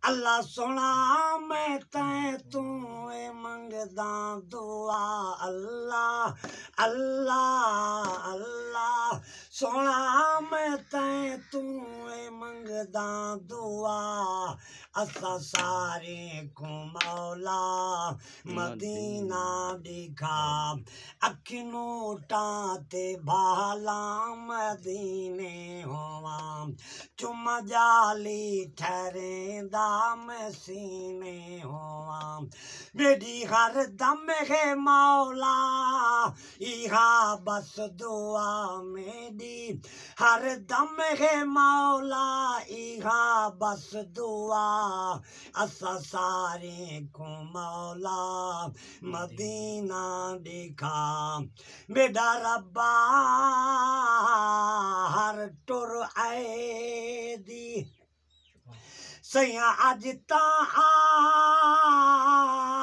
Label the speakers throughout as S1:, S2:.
S1: अल्लाह सोना मैं तैं तू मंगदा दुआ अल्लाह अल्लाह अल्लाह सोना मैं तैं तू मंगदा दुआ असा सारे को मौला मदीना दिखा अखियों टाते भाला मदीने होवा चुम जाली ठहरेंदा मसीने होवा मेरी हर दम है मौला इहा बस दुआ मेरी हर दम है मौला इहा बस दुआ असा सारे को मौला मदीना दिखा मेरा रब्बा हर टुर आए दी सैया अज ता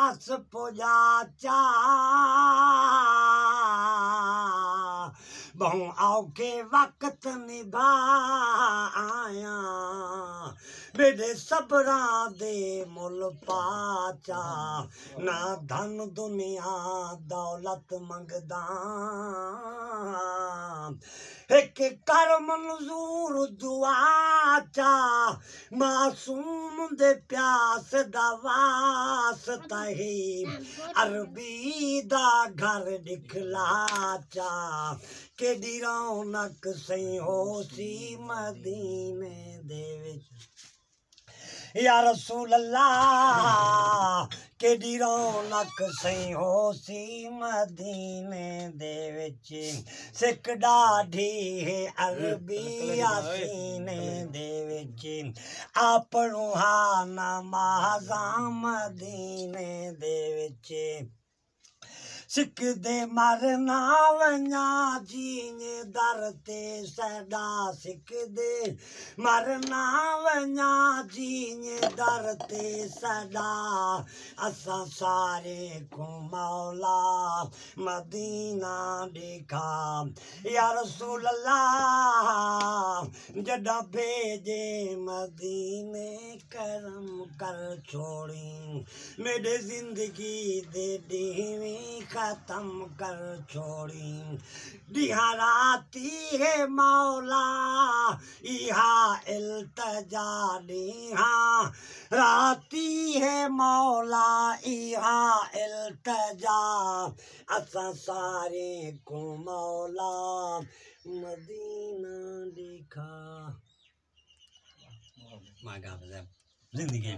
S1: आस पुजा चा बहु औखे वक्त निभा आया मेरे सबरा दे मुल पाचा ना धन दुनिया दौलत मंगदा एक कर मंजूर दुआ चा मासूम दे प्यास दा वास्ता ही अरबी दा घर दिखला चा केडी रौनक सही होसी मदीने दे विच या रसूल अल्लाह केडी रौनक सही होसी मदीने दे विच सिक डाढी है अरबी सीने दे विच आपणो हा नमाज़ा मदीने दे विच सिख दे मरना वञा जीने दर ते सदा सिख दे मरना वञा जीने दर ते सदा असा सारे को मौला मदीना दिखा या रसूल अल्लाह जड़ा भेजे मदीने करम कर छोड़ी मेरे जिंदगी दे दीवी खत्म कर छोड़ी दिहाराती है मौला इहा इल्तजा दिहा राती है मौला इहा इल्तजा असा सारे को मौला मदीना दिखा जिंदगी